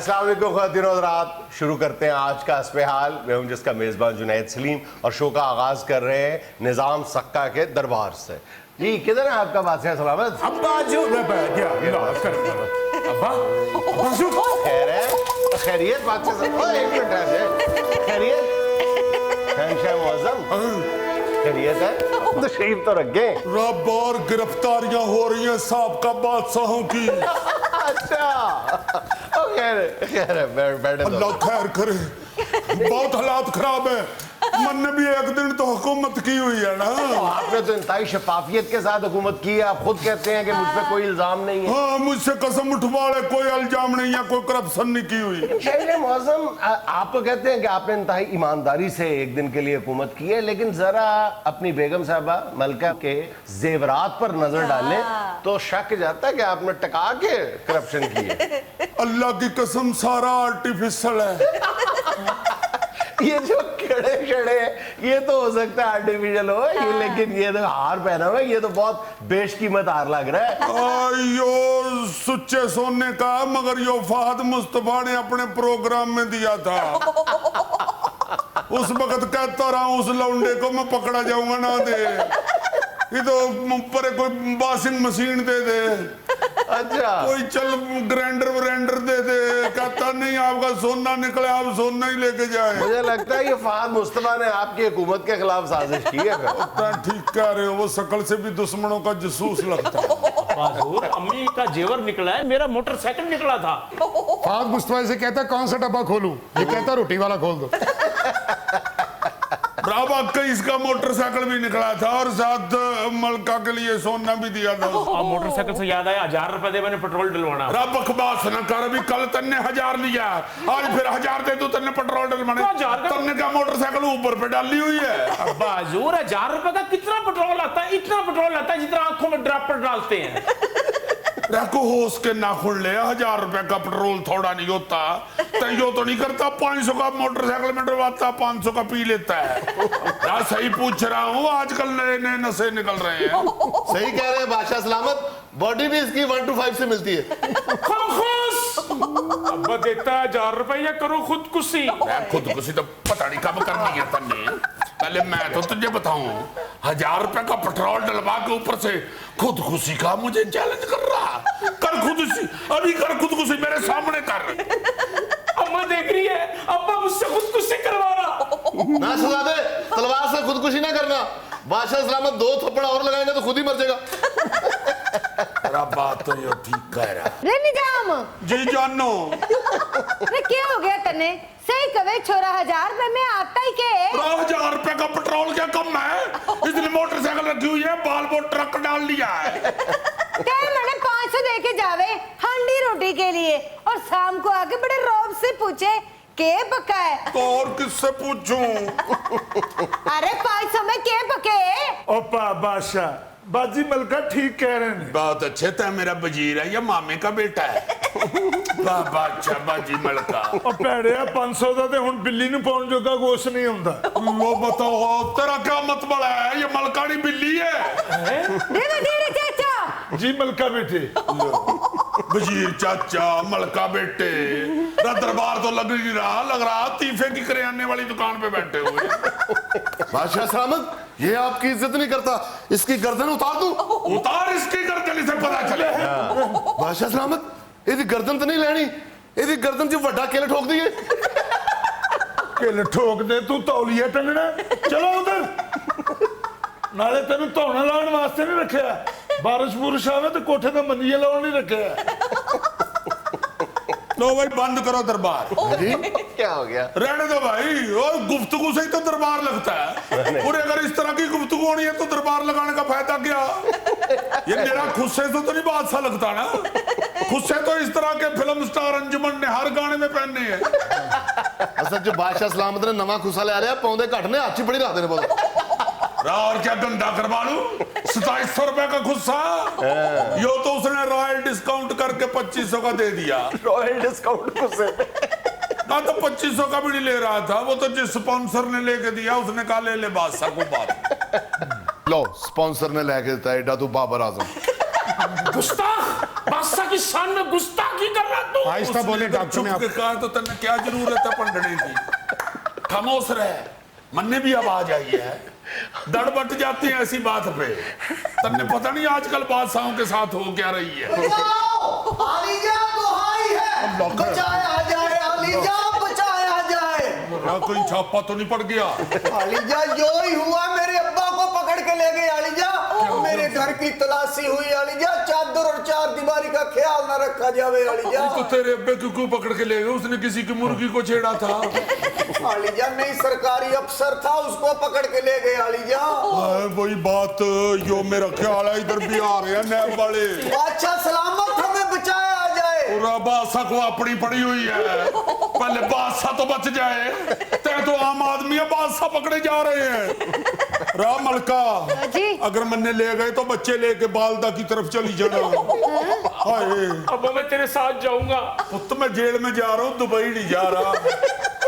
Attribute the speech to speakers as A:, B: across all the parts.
A: अस्सलाम वालेकुम ख़वातीन और हज़रात, शुरू करते हैं आज का अस्पहाल। मैं हूं जिसका मेज़बान जुनैद सलीम और शो का आगाज़ कर रहे हैं निज़ाम सक्का के दरबार से। जी किधर है आपका बादशाह सलामत? खैर है, खैरियत बादशाह साहब? एक मिनट है, खैरियत खैरियत है तो शरीफ तो रखे।
B: रब और गिरफ्तारियां हो रही हैं साहब बादशाहों की।
A: अच्छा खैर है, बैठे
B: अल्लाह खैर करे, बहुत हालात खराब है। मैंने भी एक दिन तो हुकूमत की हुई है ना।
A: आपने तो इंतहाई शफाफियत के साथ हुकूमत की है। आप खुद कहते हैं कि मुझ पे कोई इल्जाम नहीं है।
B: हाँ, मुझसे कसम उठवाड़े, कोई इल्जाम नहीं है, कोई करप्शन नहीं की हुई।
A: शहर मौसम आप तो कहते हैं कि आपने इंतहाई ईमानदारी से एक दिन के लिए हुकूमत की है, लेकिन जरा अपनी बेगम साहबा मलका के जेवरात पर नजर डालें तो शक जाता है कि आपने टका के करप्शन की है।
B: अल्लाह की कसम सारा आर्टिफिशियल है।
A: ये जो खड़े खड़े ये तो हो सकता है आर्टिफिशियल हो ये, लेकिन ये तो हार पहना हुआ है, ये तो बहुत बेशकीमत हार लग रहा है।
B: यो सुच्चे सोने का, मगर यो फहद मुस्तफा ने अपने प्रोग्राम में दिया था। उस वक्त कहता रहा उस लौंडे को मैं पकड़ा जाऊंगा ना दे, ये तो पर कोई वॉशिंग मशीन दे दे,
A: अच्छा
B: कोई चल ग्राइंडर व्राइंडर दे दे, कहता नहीं आपका सोना निकले, आप सोना ही लेके जाए।
A: मुझे लगता है ये फहद मुस्तफा ने आपकी हुकूमत के खिलाफ साजिश की है।
B: ठीक कह रहे हो, वो शक्ल से भी दुश्मनों का जसूस लगता है।
C: बाजूर, अम्मी का जेवर निकला है, मेरा मोटरसाइकिल निकला था।
D: फहद मुस्तफा से कहता कौन सा डब्बा खोलूं, ये कहता रोटी वाला खोल दो।
B: इसका मोटरसाइकिल भी निकला था और साथ मलका के लिए सोना भी दिया था।
C: अब मोटरसाइकिल से याद आया, 1000 रुपए दे मैंने पेट्रोल डलवाना।
B: रब बकवास न कर, अभी कल तन्ने 1000 लिया, आज फिर 1000 दे दो, तन्ने पेट्रोल डलवाने। तन्ने का मोटरसाइकिल ऊपर पे डाली हुई है।
C: बाजूर, 1000 रुपए का कितना पेट्रोल आता है? इतना पेट्रोल आता है जितना आंखों में ड्रॉपर डालते हैं।
B: रखो होश के नाखून ले, 1000 रुपए का पेट्रोल थोड़ा नहीं होता। यो तो नहीं करता, 500 का मोटरसाइकिल में डलवाता, 500 का पी लेता है। यार सही पूछ रहा हूँ, आजकल नए नए नशे निकल रहे हैं।
A: सही कह रहे हैं बादशाह सलामत, बॉडी भी इसकी 1 to 5 से मिलती है।
C: अब देता है 1000 रुपए या करो खुदकुशी।
B: खुदकुशी तो पता नहीं कब करनी है तन्ने। पहले मैं तो तुझे बताऊं, 1000 रुपए का पेट्रोल डलवा के ऊपर से खुदकुशी का मुझे चैलेंज कर रहा। कर खुदकुशी, अभी कर खुदकुशी, मेरे सामने कर।
C: अम्मा देख रही है, अब्बा मुझसे खुदकुशी करवा रहा।
A: ना सजादे, तलवार से खुदकुशी ना करना, बादशाह सलामत 2 थप्पड़ और लगाएंगे तो खुद ही मर जाएगा।
B: बात तो यो ठीक कह रहा।
E: रे निजाम
B: जी जानो।
E: रे क्या हो गया तने? सही कवे छोरा, 1000 रुपए में आता ही के?
B: 1000 रुपए का पेट्रोल क्या कम है? इसलिए मोटरसाइकिल रखी हुई है, बाल वो ट्रक डाल लिया है।
E: मैंने 500 दे के जावे हांडी रोटी के लिए, और शाम को आके बड़े रौब से पूछे के पका है।
B: तो और किससे पूछूं?
E: अरे 500 में के पके?
F: ओपा बादशाह, बाजी मलका ठीक कह रहे हैं।
B: बहुत अच्छे था, मेरा वजीर है या मामे का बेटा है। बादशाह बाजी मलका।
F: और पैड़े 500 ਦਾ ਤੇ ਹੁਣ ਬਿੱਲੀ ਨੂੰ ਪਾਉਣ ਜੋਗਾ ਗੋਸ਼ ਨਹੀਂ ਹੁੰਦਾ।
B: वो बताओ तेरा क्या मतलब है? ये मलकानी बिल्ली है।
E: रे वजीर चाचा
F: जी मलका बेटे।
B: वजीर चाचा, मलका बेटे, दरबार तो लग नहीं रहा, लग रहा तीफे की करियाने वाली दुकान पे बैठे हुए।
A: बादशाह सलामत, ये आपकी इज्जत नहीं करता, इसकी गर्दन उतार दूं?
B: उतार इसकी गर्दन से पता चले।
A: बादशाह सलामत, ਇਹਦੀ गर्दन तो नहीं लेनी, ਇਹਦੀ गर्दन 'ਚ ਵੱਡਾ ਕਿਲ ਠੋਕ ਦਈਏ।
F: ਕਿਲ ਠੋਕ ਦੇ, ਤੂੰ ਤੌਲੀਆ ਟੰਗਣਾ। ਚਲੋ ਉਧਰ, ਨਾਲੇ ਤੈਨੂੰ ਧੌਣਾ ਲਾਉਣ ਵਾਸਤੇ ਨਹੀਂ ਰੱਖਿਆ, ਬਾਰਿਸ਼ ਬੁਰਿਸ਼ ਆਵੇ ਤੇ ਕੋਠੇ ਤੇ ਮੰਜੀਆਂ ਲਾਉਣ ਨਹੀਂ ਰੱਖਿਆ।
B: लो भाई बंद करो दरबार।
A: क्या हो गया?
B: रहने दो भाई, और गुफ्तगू से ही तो दरबार लगता है। और अगर इस तरह की गुफ्तगू होनी है तो दरबार लगाने का फायदा क्या? ये मेरा खुद से तो नहीं बादशाह लगता ना। खुद से तो इस तरह के फिल्म स्टार अंजुमन ने हर गाने में पहनने हैं।
A: असल जो बादशाह सलामत ने नवा खुसा ले आ रहा, पौंदे घट ने हाथ 'ਚ बड़ी रखते ने बोलो।
B: और क्या गंदा करवा लूं? 2700 रुपए का खुस्सा, यो तो उसने रॉयल डिस्काउंट करके 2500 का दे दिया।
A: रॉयल डिस्काउंट खुसे
B: ना तो 2500 का भी नहीं ले रहा था, वो तो जिस स्पॉन्सर ने लेके दिया उसने कहा ले ले बादशाह को बात।
A: लो स्पॉन्सर ने लेके देता है, एडा तू बाबर आजम।
C: गुस्ताख, बादशाह की शान में गुस्ताखी कर रहा तू।
D: आहिस्ता बोले डॉक्टर
B: चुप
D: ने
B: के कहा तो तन्ने क्या जरूरत है पंडने की? खामोश रहे, मन्ने भी आवाज आई है, दड़ बट जाती है ऐसी बात पे। तन्ने पता नहीं आजकल बादशाहों के साथ हो क्या रही है।
G: आलीजा दुहाई है, बचाया जाए आलीजा, बचाया जाए।
B: कोई छापा तो नहीं पड़ गया?
G: आलीजा जो ही हुआ, मेरे अब्बा को पकड़ के ले गए आलीजा। मेरे घर की तलाशी हुई आलीजा, चादर और चार दीवारी का ख्याल न रखा जावे आलीजा।
B: तो तेरे अब्बे क्यों पकड़ के ले गए? उसने किसी की मुर्गी को छेड़ा था।
G: आलीजा नहीं, सरकारी अफसर था, उसको पकड़ के ले गए आलीजा।
B: वही बात, यो मेरा ख्याल है इधर भी आ रहे हैं नैब वाले।
G: अच्छा सलामत हमें बचाया जाए।
B: पूरा बादशाह को अपनी पड़ी हुई है, पहले बादशाह तो बच जाए। तय तो आम आदमी है, बादशाह पकड़े जा रहे हैं। राम मलका
E: जी।
B: अगर मन्ने ले गए तो बच्चे लेके बालदा की तरफ चली जाना। हाय
C: अब मैं तेरे साथ जाऊंगा।
B: पुत मैं जेल में जा रहा हूँ, दुबई नहीं जा रहा।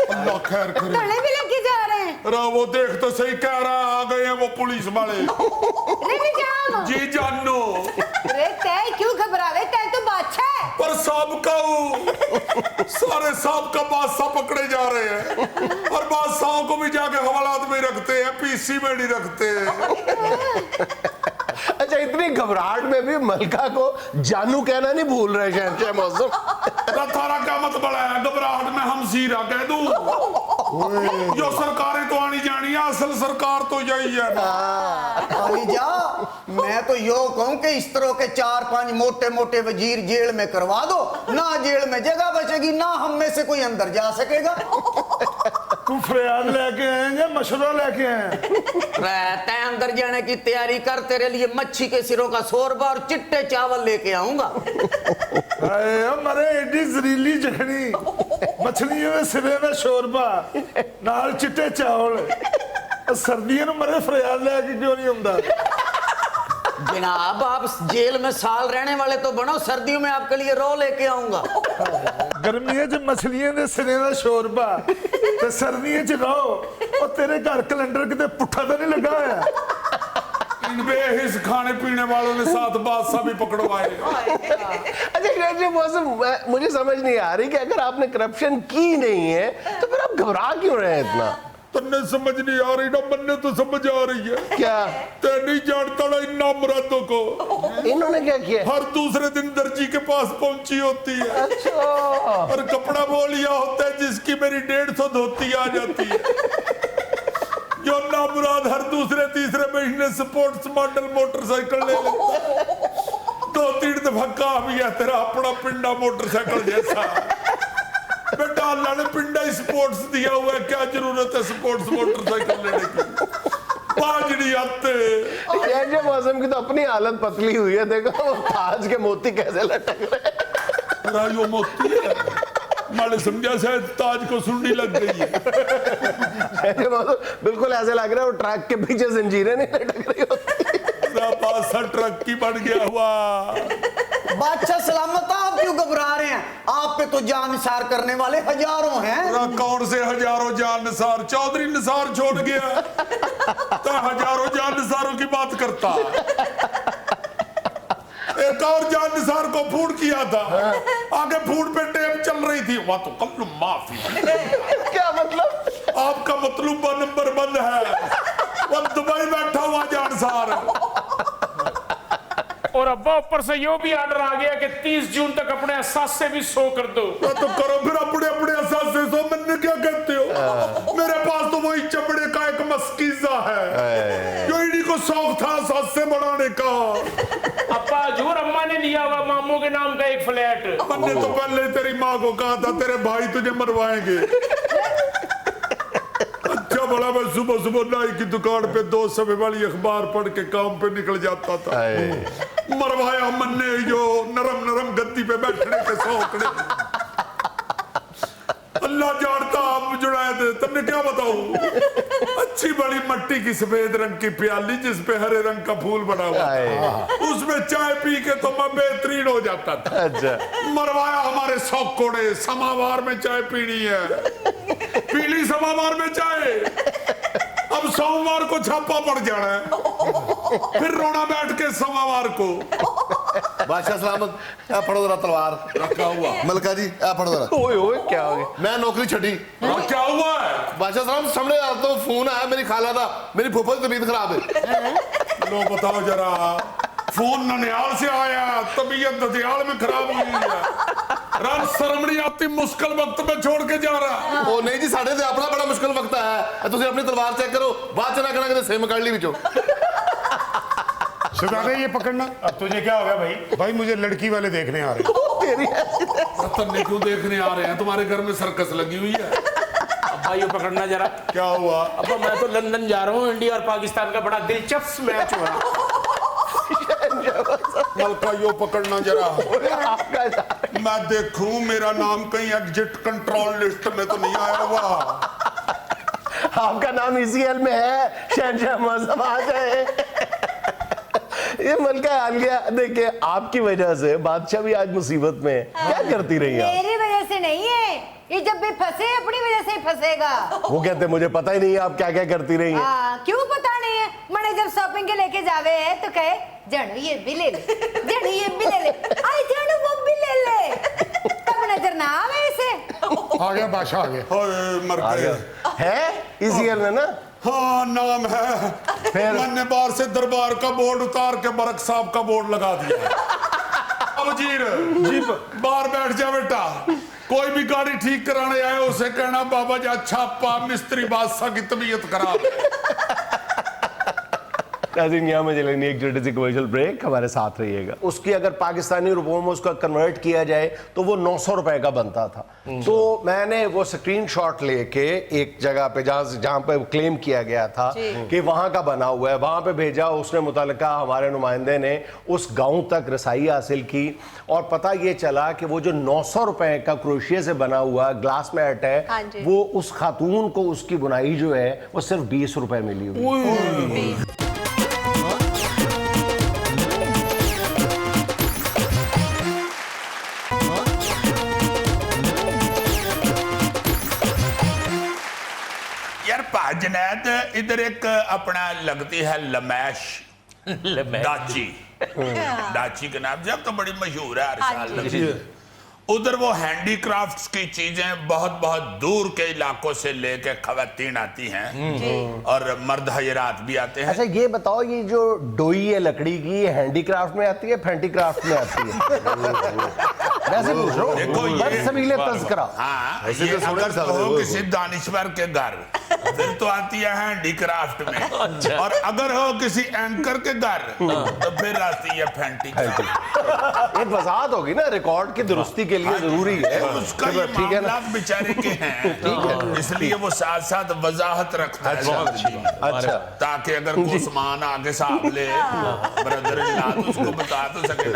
B: अल्लाह खैर करे।
E: धड़े भी लेके जा रहे हैं।
B: रा वो देख तो सही कह रहा है, आ गए हैं वो पुलिस वाले।
E: लेके जाओ।
B: जी जानो,
E: अरे तय क्यों घबरावे, तय तो बादशाह है।
B: पर साहबका सारे साहबका बादशाह पकड़े जा रहे हैं, और बादशाहों को भी जाके हवालात में रखते हैं, पीसी में नहीं रखते हैं।
A: अच्छा, इतनी घबराहट में भी मलका को जानू कहना नहीं भूल रहे शहंशाह मौसम।
B: थारा क्या मत बड़ा है, घबराहट में हम सीरा कह दूं। जो सरकारें तो आनी जानी है, असल सरकार तो यही है ना।
G: आलीजा मैं तो यो कहूं कि इस तरह के 4-5 मोटे मोटे वजीर जेल में करवा दो ना, जेल में जगह बचेगी ना, हम में से कोई अंदर जा सकेगा।
F: तू फरियाद लेके आएंगे, मशवरा लेके आए?
G: रहते अंदर जाने की तैयारी कर, तेरे लिए मच्छी के सिरों का शोरबा और चिट्टे चावल लेके आऊंगा।
F: मरे एडी जरीली जखनी, मछलियों में सिरे में शोरबा नाल चिट्टे चावल। सर्दियों मरे फरियाद लेके क्यों नहीं आंदा?
G: जनाब आप जेल में साल रहने वाले तो बनो, सर्दियों में आपके लिए रो लेके आऊंगा।
F: गर्मियों च मछलियों के सिरे का शोरबा ते सर्दियों च रहो, और तेरे घर कैलेंडर किते पुट्ठा तो नहीं लगा है?
B: इन बेहिस खाने पीने वालों ने साथ बादशाह भी पकड़वाए।
A: अच्छा शहंशाह मौसम, मुझे समझ नहीं आ रही कि अगर आपने करप्शन की नहीं है तो फिर आप घबरा क्यों रहे हैं इतना?
B: तन्ने समझ नहीं आ रही ना, मन्ने तो समझ आ रही है।
A: क्या?
B: ते नहीं जानता ना इन नामरादों को।
A: इन्होंने क्या किया?
B: हर दूसरे दिन दर्जी के पास पहुंची होती है,
A: अच्छा।
B: और कपड़ा वो लिया होता है जिसकी मेरी 150 धोती आ जाती है। जो नामुराद हर दूसरे तीसरे महीने स्पोर्ट्स मॉडल मोटरसाइकिल ले लेता है। 2-3 दफा कहा भी है तेरा अपना पिंडा मोटरसाइकिल जैसा। बेटा अल्लाह ने पिंडा स्पोर्ट्स दिया हुआ है, क्या जरूरत है स्पोर्ट्स मोटरसाइकिल लेने की? पाजड़ी आते।
A: शहंशाह मौसम की तो अपनी हालत पतली हुई है, देखो वो ताज के मोती कैसे लटक रहे हैं।
B: रायो मोती है, माले समझा शायद ताज को सुंडी लग गई है।
A: शहंशाह मौसम बिल्कुल ऐसे लग रहा है वो ट्रक के पीछे जंजीरें नहीं लटक रही होती।
B: पासा ट्रक की बन गया हुआ।
G: बादशाह सलामत, आप क्यों घबरा रहे हैं? आप पे तो जान निसार करने वाले हजारों हैं।
B: कौन से हजारों जान निसार? चौधरी निसार छोड़ गया तो हजारों जान निसारों की बात करता। एक और जान निसार को फोन किया था, आगे फोन पे टेप चल रही थी, वह तो कल माफी।
A: क्या मतलब?
B: आपका मतलूबा नंबर बंद है, वो दुबई बैठा हुआ जानसार।
C: और अब्बा ऊपर से यो भी ऑर्डर आ गया कि 30 जून तक अपने एहसास से भी सो कर दो।
B: तो करो फिर अपने अपने एहसास से सो, मैंने क्या कहते हो? मेरे पास तो वही चमड़े का एक मस्कीजा है जो इन्हीं को शौक था एहसास से बढ़ाने का।
C: अब्बा हजूर अम्मा ने लिया हुआ मामू के नाम का एक फ्लैट।
B: मैंने तो पहले तेरी माँ को कहा था तेरे भाई तुझे मरवाएंगे। अच्छा बड़ा मैं सुबह सुबह नाई की दुकान पे 2 सफ़े वाली अखबार पढ़ के काम पे निकल जाता था। मरवाया मन्ने जो नरम नरम गद्दी पे बैठने के शौक। अल्लाह जानता आप जुड़ाए थे, तुमने क्या बताऊं? अच्छी बड़ी मट्टी की सफेद रंग की प्याली जिसपे हरे रंग का फूल बना हुआ, उसमें चाय पी के तो मैं बेहतरीन हो जाता था।
A: अच्छा।
B: मरवाया हमारे शौक कोड़े, समावार में चाय पीनी है, पीली समावार में चाय। अब सोमवार को छापा पड़ जाना है, फिर रोना बैठ के सोमवार को।
H: बादशाह सलामत आ फड़ो जरा तलवार
B: रखा हुआ
H: मलका जी आ फड़ो जरा
A: ओए ओए क्या हो गया?
H: मैं नौकरी छड़ी
B: क्या हुआ है?
H: बादशाह साहब सामने आ तो फोन आया मेरी खाला दा मेरी फूफा की तबीयत खराब है
B: लो बताओ जरा, फोन ननियाल से आया, तबीयत ददियाल में खराब हुई है, रब शर्म नहीं आती मुश्किल वक्त में छोड़ के जा रहा।
H: ओ नहीं जी साढ़े ते अपना बड़ा मुश्किल वक्त है तुम अपनी तलवार चेक करो बाद च ना कहना कि सिम कड़ ली विचों
D: सुधारे ये पकड़ना।
C: अब तुझे क्या हो गया भाई?
D: भाई मुझे लड़की वाले देखने आ रहे हैं।
B: तन्ने क्यों देखने आ रहे हैं? तुम्हारे घर में सर्कस लगी हुई है।
C: अब भाई ये पकड़ना जरा।
B: क्या हुआ?
C: अब मैं तो लंदन जा रहा हूँ, इंडिया और पाकिस्तान का बड़ा दिलचस्प मैच हो रहा।
B: मलका यो पकड़ना जरा,
A: आपका
B: मैं देखूं मेरा नाम कहीं एग्जिट कंट्रोल लिस्ट में तो नहीं आया हुआ।
A: आपका नाम ECL में है, शहनशाह मौसम आ जाए। ये मलका आ गया। देखिए आपकी वजह से बादशाह भी आज मुसीबत में है। क्या करती रही आप?
E: मेरी वजह से नहीं है, ये जब भी फंसे अपनी वजह से ही फंसेगा।
A: वो कहते मुझे पता ही नहीं है आप क्या क्या करती रही हैं।
E: क्यों पता नहीं है? मैंने जब शॉपिंग के लेके जावे है तो कहे जानू ये भी ले ले, जानू ये भी ले ले, आई जानू वो भी ले ले, तब नजर ना आवे इसे।
D: आ गया बादशाह आ गया।
B: हाय मर
A: आ
B: गए।
A: गया है ECL में ना।
B: हाँ नाम है।
A: फिर?
B: मैंने बाहर से दरबार का बोर्ड उतार के बरक साहब का बोर्ड लगा दिया। अब वजीर जी बाहर बैठ जा बेटा, कोई भी गाड़ी ठीक कराने आए उसे कहना बाबा जी अच्छा पा मिस्त्री बादशाह की तबीयत खराब है।
A: यहाँ में चलेंगे एक छोटी सी कमर्शियल ब्रेक, हमारे साथ रहिएगा। उसकी अगर पाकिस्तानी रुपयों में उसका कन्वर्ट किया जाए तो वो 900 रुपए का बनता था। तो मैंने वो स्क्रीनशॉट लेके एक जगह पे जहाँ पे क्लेम किया गया था कि वहां का बना हुआ है, वहां पे भेजा। उसने मुतल्लिका हमारे नुमाइंदे ने उस गांव तक रसाई हासिल की और पता ये चला कि वो जो 900 रुपए का क्रोशिया से बना हुआ ग्लास मैट है, वो उस खातून को उसकी बुनाई जो है वो सिर्फ 20 रुपए मिली हुई।
B: यार पाजनैद इधर एक अपना लगती है लमैश दाची, दाची के नाम से अब तो बड़ी मशहूर है, हर साल लगती है। उधर वो हैंडीक्राफ्ट्स की चीजें बहुत बहुत दूर के इलाकों से लेके खवातीन आती हैं और मर्द हजरात भी आते हैं।
A: अच्छा ये बताओ, ये जो डोई है लकड़ी की, ये हैंडीक्राफ्ट में आती है फैंटीक्राफ्ट में आती है? वैसे पूछ रहा हूं,
B: देखो ये
A: बदसबीले तज़किरा।
B: हाँ,
H: ऐसे
B: ये
H: तो
B: अगर
H: समझ
B: कहो
H: सकते
B: किसी दानिश्वर के घर फिर तो आती है हैंडीक्राफ्ट में, और अगर हो किसी एंकर के घर तो फिर आती है फैंटीक्राफ्ट।
A: एक वजाहत होगी ना, रिकॉर्ड की दुरुस्ती के लिए जरूरी है।
B: उसका ये
A: ठीक है ना?
B: मामला बेचारे के हैं, इसलिए वो साथ साथ वजाहत रखता है साथ जी।
A: अच्छा
B: ताकि अगर कोई सामान आगे साहब ले ब्रदर तो उसको बता तो सके।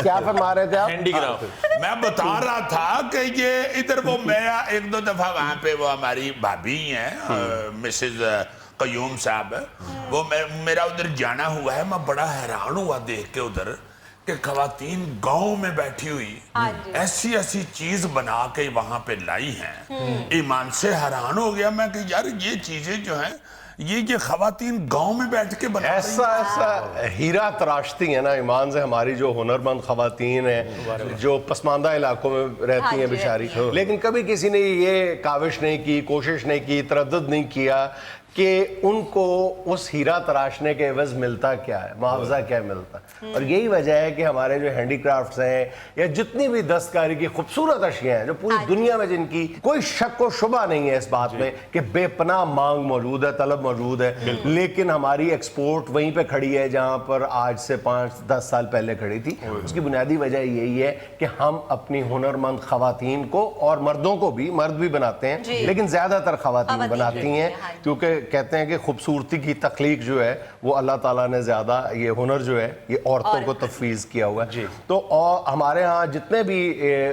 A: क्या फरमा रहे थे आप?
C: हैंडीक्राफ्ट।
B: मैं बता रहा था कि ये इधर वो मैं एक दो दफा वहां पे वो हमारी भाभी हैं मिसेज कयूम साहब, वो मेरा उधर जाना हुआ है। मैं बड़ा हैरान हुआ देख के उधर कि खवातीन गांव में बैठी हुई ऐसी ऐसी चीज बना के वहां पे लाई हैं। ईमान से हैरान हो गया मैं कि यार ये चीजें जो हैं ये खवातीन गांव में बैठ के बना
A: ऐसा ऐसा हीरा तराशती है ना ईमान से हमारी जो हुनरमंद खवातीन हैं, जो पसमानदा इलाकों में रहती हैं बेचारी, लेकिन कभी किसी ने ये काविश नहीं की, कोशिश नहीं की, तरद्दुद नहीं किया कि उनको उस हीरा तराशने के एवज मिलता क्या है, मुआवजा क्या मिलता है। और यही वजह है कि हमारे जो हैंडीक्राफ्ट्स हैं या जितनी भी दस्तकारी की खूबसूरत अशियाँ हैं जो पूरी दुनिया में, जिनकी कोई शक व शुबा नहीं है इस बात में कि बेपनाह मांग मौजूद है, तलब मौजूद है, लेकिन हमारी एक्सपोर्ट वहीं पे खड़ी है जहाँ पर आज से 5-10 साल पहले खड़ी थी। उसकी बुनियादी वजह यही है कि हम अपनी हुनरमंद खवातीन को, और मर्दों को भी, मर्द भी बनाते हैं लेकिन ज्यादातर खवातीन बनाती हैं, क्योंकि कहते हैं कि खूबसूरती की तख्लीक जो है वो अल्लाह ताला ने ज्यादा, ये हुनर जो है ये औरतों को तफवीज़ किया हुआ है। तो और हमारे यहाँ जितने भी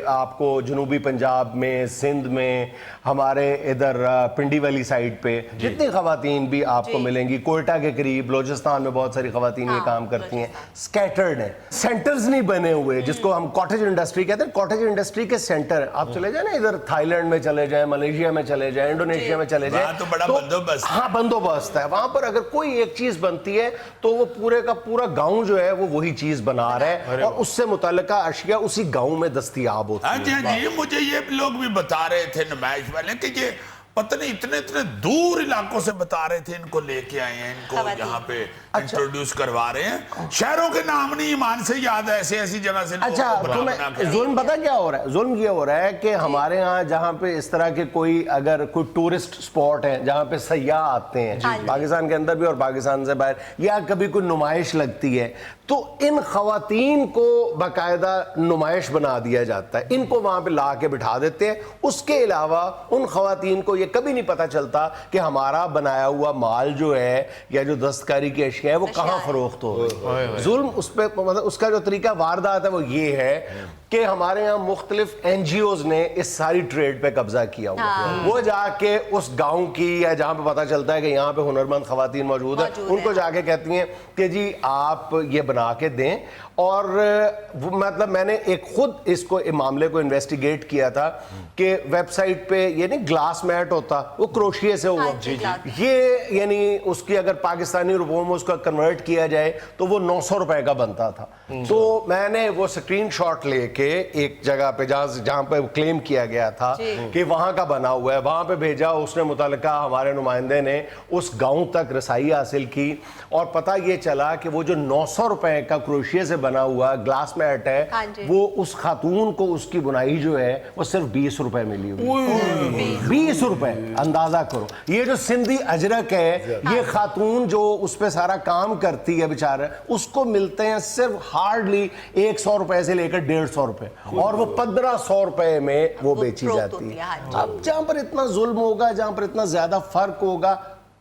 A: आपको जनूबी पंजाब में, सिंध में, हमारे इधर पिंडी वाली साइड पे जितनी खवातीन भी आपको मिलेंगी, कोयटा के करीब, बलोचिस्तान में बहुत सारी खवातीन ये काम करती हैं, स्कैटर्ड हैं, सेंटर्स नहीं बने हुए जिसको हम कॉटेज इंडस्ट्री कहते हैं। कॉटेज इंडस्ट्री के सेंटर आप चले जाए ना, इधर थाईलैंड में चले जाए, मलेशिया में चले जाए, इंडोनेशिया में चले जाए,
B: तो बड़ा बंदोबस्त।
A: हाँ बंदोबस्त है वहां पर। अगर कोई एक चीज बनती है तो वो पूरे का पूरा गांव जो है वो वही चीज बना रहा है और उससे मुतल्लिका अशिया उसी गांव में दस्तयाब होती
B: हाँ जी,
A: है।
B: हाँ जी, मुझे ये लोग भी बता रहे थे नुमाइश वाले कि ये पता नहीं इतने इतने दूर इलाकों से बता रहे थे इनको लेके आए हैं, इनको यहाँ पे इंट्रोड्यूस करवा रहे हैं। शहरों के नाम नहीं ईमान से याद है, ऐसी ऐसी जगह से।
A: अच्छा तुम्हें जुल्म पता क्या हो रहा है? जुल्म ये हो रहा है कि हमारे यहाँ जहाँ पे इस तरह के कोई अगर कोई टूरिस्ट स्पॉट है जहाँ पे सयाह आते हैं पाकिस्तान के अंदर भी और पाकिस्तान से बाहर, या कभी कोई नुमाइश लगती है तो इन खवातीन को बाकायदा नुमाइश बना दिया जाता है, इनको वहां पे ला के बिठा देते हैं। उसके अलावा उन खवातीन को ये कभी नहीं पता चलता कि हमारा बनाया हुआ माल जो है या जो दस्तकारी की अशिया है वो कहाँ फरोख्त हो रही। जुल्म उस पर मतलब उसका जो तरीका वारदात है वो ये है कि हमारे यहाँ मुख्तलिफ NGOs ने इस सारी ट्रेड पे कब्जा किया हुआ है। वो जाके उस गांव की या जहाँ पे पता चलता है कि यहाँ पे हुनरमंद खवातीन मौजूद है उनको जाके कहती हैं कि जी आप ये बना के दें। और मतलब मैंने एक खुद इसको मामले को इन्वेस्टिगेट किया था कि वेबसाइट पे ये नहीं ग्लास मैट होता वो क्रोशिये से हुआ, ये यानी उसकी अगर पाकिस्तानी रुपयों में उसका कन्वर्ट किया जाए तो वो 900 रुपए का बनता था। तो मैंने वो स्क्रीनशॉट लेके एक जगह पे जहां पे क्लेम किया गया था कि वहां का बना हुआ है वहां पे भेजा, उसने मुतल्लिका हमारे नुमाइंदे ने उस गांव तक रसाई हासिल की और पता ये चला कि वो जो 900 रुपए का क्रोशिये से बना हुआ ग्लास मैट है वो उस खातून को उसकी बुनाई जो है वो सिर्फ 20 रुपए मिली हुई। 20 रुपए, अंदाजा करो। ये जो सिंधी अजरक है ये खातून जो उस पे सारा काम करती है बेचारा, उसको मिलते हैं सिर्फ हार्डली 100 रुपए से लेकर 150 रुपए और वो 1500 रुपए में वो बेची जाती है। अब जहां पर इतना जुल्म होगा, जहां पर इतना ज्यादा फर्क होगा,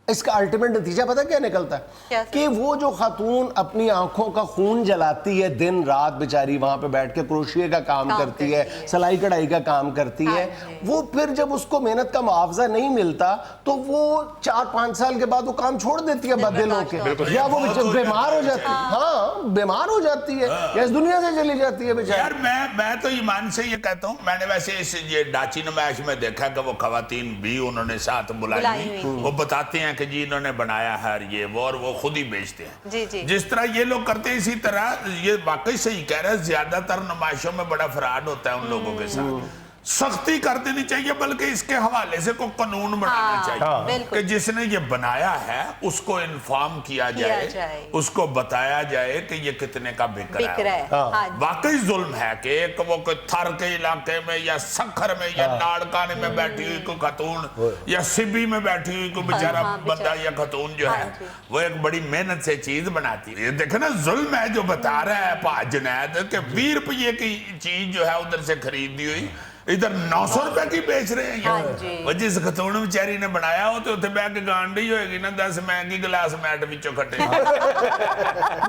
A: इसका अल्टीमेट नतीजा पता क्या निकलता है कि वो जो खातून अपनी आंखों का खून जलाती है दिन रात बेचारी वहां पे बैठ के क्रोशिये का काम करती है, सिलाई कढ़ाई का काम करती है, वो फिर जब उसको मेहनत का मुआवजा नहीं मिलता तो वो 4-5 साल के बाद वो काम छोड़ देती है बददिल होके, या वो बीमार हो जाती है। हाँ बीमार हो जाती है या इस दुनिया से चली जाती है बेचारी।
B: यार मैं तो ईमान से ये कहता हूँ, मैंने वैसे इस ये डाची नुमाइश में देखा कि वो खवातीन भी उन्होंने साथ बुलाई, वो बताते हैं कि जी इन्होंने बनाया है ये वो, और वो खुद ही बेचते हैं।
I: जी जी।
B: जिस तरह ये लोग करते हैं इसी तरह ये वाकई सही कह रहे हैं, ज्यादातर नुमाइशों में बड़ा फ्रॉड होता है उन लोगों के साथ। सख्ती कर देनी चाहिए, बल्कि इसके हवाले से कोई कानून बनाना चाहिए कि जिसने ये बनाया है उसको इन्फॉर्म किया जाए, उसको बताया जाए कि ये कितने का बिक रहा है। वाकई जुल्म है कि एक वो थर के इलाके में या सखर में या नाड़काने में बैठी हुई कोई खातून या सिबी में बैठी हुई कोई बेचारा बंदा या खातून जो है वो एक बड़ी मेहनत से चीज बनाती है। ये देखे ना जुल्म है जो बता रहा है पा जुनैद कि 20 रुपये की चीज जो है उधर से खरीदी हुई इधर 900 रुपए की बेच रहे हैं। वो जिस खतून बेचारी ने बनाया हो तो उत्थे बैठ के गांडी होएगी ना 10 महंगी गिलास मैट विचों खट्टे।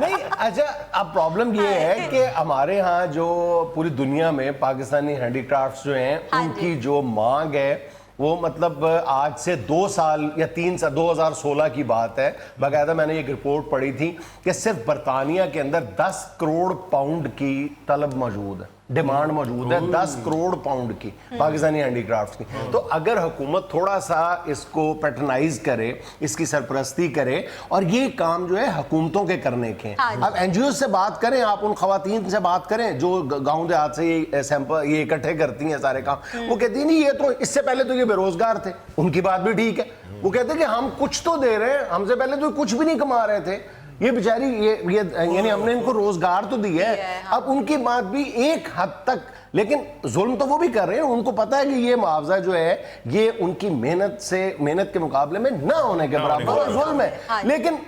A: नहीं अच्छा, अब प्रॉब्लम ये है कि हमारे यहाँ जो पूरी दुनिया में पाकिस्तानी हैंडीक्राफ्ट्स जो हैं उनकी जो मांग है वो मतलब आज से 2 साल या 3 साल 2016 की बात है, बाकायदा मैंने एक रिपोर्ट पढ़ी थी कि सिर्फ बरतानिया के अंदर 10 करोड़ पाउंड की तलब मौजूद है, डिमांड मौजूद है 10 करोड़ पाउंड की पाकिस्तानी हैंडीक्राफ्ट्स की। तो अगर हुकूमत थोड़ा सा इसको पैटर्नाइज करे, इसकी सरपरस्ती करे, और ये काम जो है हुकूमतों के करने के, अब NGO से बात करें, आप उन खवातीन से बात करें जो गांव देहात से ये सैंपल ये इकट्ठे करती हैं सारे काम, वो कहती नहीं ये तो इससे पहले तो ये बेरोजगार थे, उनकी बात भी ठीक है। वो कहते कि हम कुछ तो दे रहे हैं, हमसे पहले तो कुछ भी नहीं कमा रहे थे, ये बेचारी ये यानी हमने इनको रोजगार तो दिया है। अब उनकी बात भी एक हद तक, लेकिन जुल्म तो वो भी कर रहे हैं, उनको पता है कि ये मुआवजा जो है ये उनकी मेहनत के मुकाबले में ना होने के बराबर जुल्म है। लेकिन